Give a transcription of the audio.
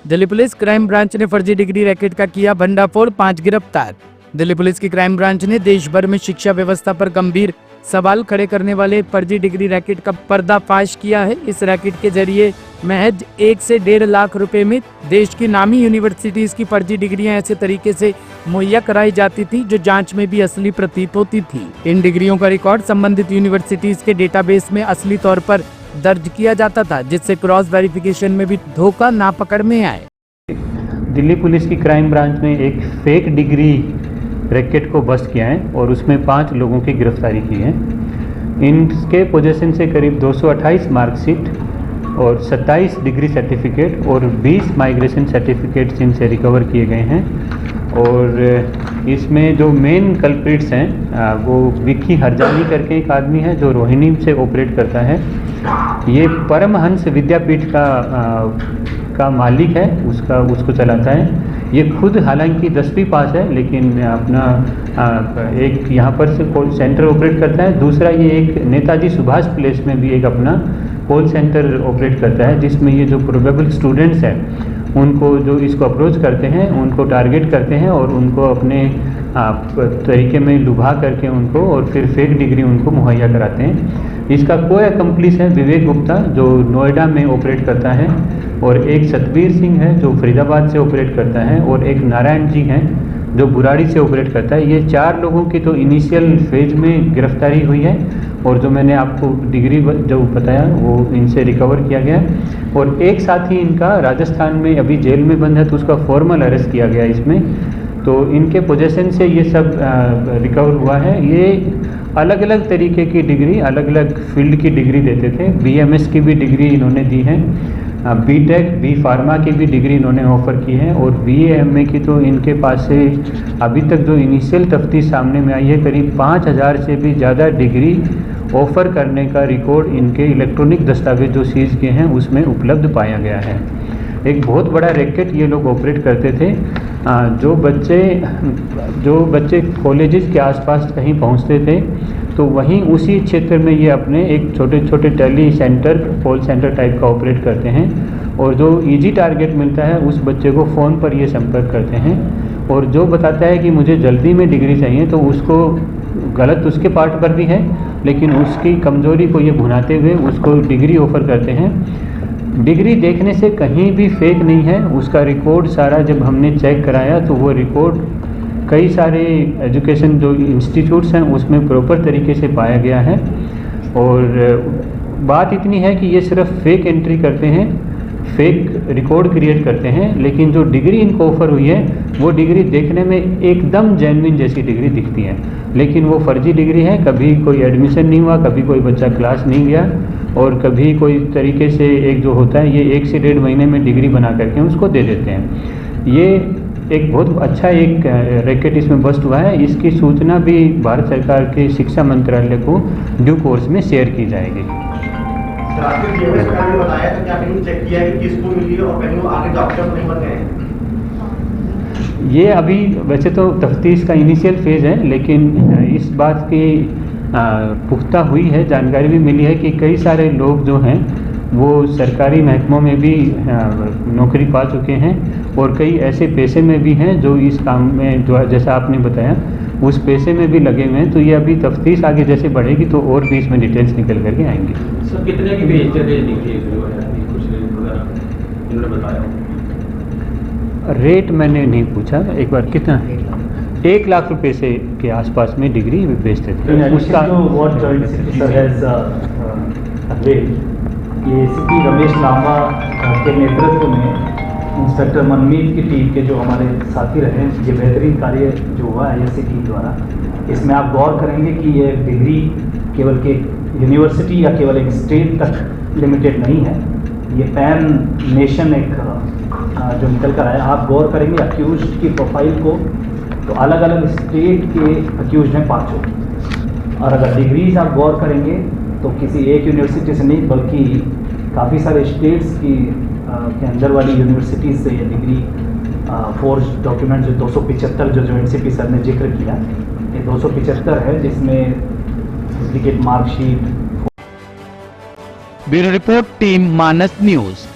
Delhi police crime branch ने फर्जी degree racket का किया भंडाफोड़, 5 गिरफ्तार। दिल्ली पुलिस की क्राइम ब्रांच ने देश भर में शिक्षा व्यवस्था पर गंभीर सवाल खड़े करने वाले फर्जी डिग्री रैकेट का पर्दाफाश किया है। इस रैकेट के जरिए महज 1 से 1.5 लाख रुपए में देश की नामी यूनिवर्सिटीज की फर्जी डिग्रियां ऐसे तरीके से मुहैया कराई जाती थी जो जांच में भी असली प्रतीत होती थी। इन डिग्रियों का रिकॉर्ड संबंधित यूनिवर्सिटीज के डेटाबेस में असली तौर पर दर्ज किया जाता था, जिससे क्रॉस वेरिफिकेशन में भी धोखा ना पकड़ में आए। दिल्ली पुलिस की क्राइम ब्रांच ने एक फेक डिग्री रैकेट को बस्ट किया है और उसमें 5 लोगों की गिरफ्तारी की है। इनके पोजीशन से करीब 228 मार्कशीट और 27 डिग्री सर्टिफिकेट और 20 माइग्रेशन सर्टिफिकेट्स इनसे रिकवर किए गए हैं। और इसमें जो मेन कल्प्रिट्स हैं वो विक्की हरजानी करके एक आदमी है जो रोहिणी से ऑपरेट करता है। ये परमहंस विद्यापीठ का मालिक है, उसको चलाता है। ये खुद हालांकि 10वीं पास है, लेकिन अपना एक यहाँ पर से कॉल सेंटर ऑपरेट करता है। दूसरा ये एक नेताजी सुभाष प्लेस में भी एक अपना कॉल सेंटर ऑपरेट करता है, जिसमें ये जो प्रोबेबल स्टूडेंट्स हैं उनको जो इसको अप्रोच करते हैं उनको टारगेट करते हैं और उनको अपने तरीके में लुभा करके उनको और फिर फेक डिग्री उनको मुहैया कराते हैं। इसका कोई अकम्प्लिस है विवेक गुप्ता जो नोएडा में ऑपरेट करता है, और एक सतबीर सिंह है जो फरीदाबाद से ऑपरेट करता है, और एक नारायण जी हैं जो बुराड़ी से ऑपरेट करता है। ये 4 लोगों की तो इनिशियल फेज में गिरफ्तारी हुई है और जो मैंने आपको डिग्री जो बताया वो इनसे रिकवर किया गया। और एक साथी इनका राजस्थान में अभी जेल में बंद है, तो उसका फॉर्मल अरेस्ट किया गया इसमें। तो इनके पोजीशन से ये सब रिकवर हुआ है। ये अलग अलग तरीके की डिग्री, अलग अलग फील्ड की डिग्री देते थे। BMS की भी डिग्री इन्होंने दी है, B.Tech, B फार्मा की भी डिग्री इन्होंने ऑफ़र की है, और BA MA की तो इनके पास से अभी तक जो इनिशियल तफ्तीश सामने में आई है करीब 5000 से भी ज़्यादा डिग्री ऑफ़र करने का रिकॉर्ड इनके इलेक्ट्रॉनिक दस्तावेज जो सीज किए हैं उसमें उपलब्ध पाया गया है। एक बहुत बड़ा रैकेट ये लोग ऑपरेट करते थे। जो बच्चे कॉलेजेस के आसपास कहीं पहुंचते थे तो वहीं उसी क्षेत्र में ये अपने एक छोटे छोटे tele centre, call centre type का ऑपरेट करते हैं, और जो इजी टारगेट मिलता है उस बच्चे को फ़ोन पर ये संपर्क करते हैं, और जो बताता है कि मुझे जल्दी में डिग्री चाहिए तो उसको गलत उसके पार्ट पर भी है, लेकिन उसकी कमज़ोरी को ये भुनाते हुए उसको डिग्री ऑफ़र करते हैं। डिग्री देखने से कहीं भी फेक नहीं है, उसका रिकॉर्ड सारा जब हमने चेक कराया तो वो रिकॉर्ड कई सारे एजुकेशन जो इंस्टीट्यूट्स हैं उसमें प्रॉपर तरीके से पाया गया है। और बात इतनी है कि ये सिर्फ फेक एंट्री करते हैं, फेक रिकॉर्ड क्रिएट करते हैं, लेकिन जो डिग्री इनको ऑफ़र हुई है वो डिग्री देखने में एकदम जेन्युइन जैसी डिग्री दिखती है, लेकिन वो फर्जी डिग्री है। कभी कोई एडमिशन नहीं हुआ, कभी कोई बच्चा क्लास नहीं गया, और कभी कोई तरीके से एक जो होता है ये 1 से 1.5 महीने में डिग्री बना करके उसको दे देते हैं। ये एक बहुत अच्छा एक रैकेट इसमें बस्ट हुआ है। इसकी सूचना भी भारत सरकार के शिक्षा मंत्रालय को ड्यू कोर्स में शेयर की जाएगी। ये अभी वैसे तो तफ्तीश का इनिशियल फेज़ है, लेकिन इस बात की पुख्ता हुई है, जानकारी भी मिली है कि कई सारे लोग जो हैं वो सरकारी महकमों में भी नौकरी पा चुके हैं, और कई ऐसे पेशे में भी हैं जो इस काम में जो जैसा आपने बताया उस पेशे में भी लगे हुए हैं। तो ये अभी तफ्तीश आगे जैसे बढ़ेगी तो और भी इसमें डिटेल्स निकल करके आएंगी। सर कितने की बेचते थे डिग्री जो है कुछ इन्होंने बताया? रेट मैंने नहीं पूछा, एक बार कितना 1 लाख रुपए से के आसपास में डिग्री बेचते थे। उसका ACP रमेश लांबा के नेतृत्व में इंस्पेक्टर मनमीत की टीम के जो हमारे साथी रहे, ये बेहतरीन कार्य जो हुआ है ACP टीम द्वारा। इसमें आप गौर करेंगे कि ये डिग्री केवल के यूनिवर्सिटी या केवल एक स्टेट तक लिमिटेड नहीं है, ये पैन नेशन एक जो निकल कर आया। आप गौर करेंगे अक्यूज की प्रोफाइल को तो अलग अलग स्टेट के अक्यूज हैं 5, और अगर डिग्रीज आप गौर करेंगे तो किसी एक यूनिवर्सिटी से नहीं बल्कि काफ़ी सारे स्टेट्स की के अंदर वाली यूनिवर्सिटीज़ से ये डिग्री फोर्ज डॉक्यूमेंट जो 275 जो NCP सर ने जिक्र किया, ये 275 है, जिसमें duplicate marksheet. Bureau report, team Manas news.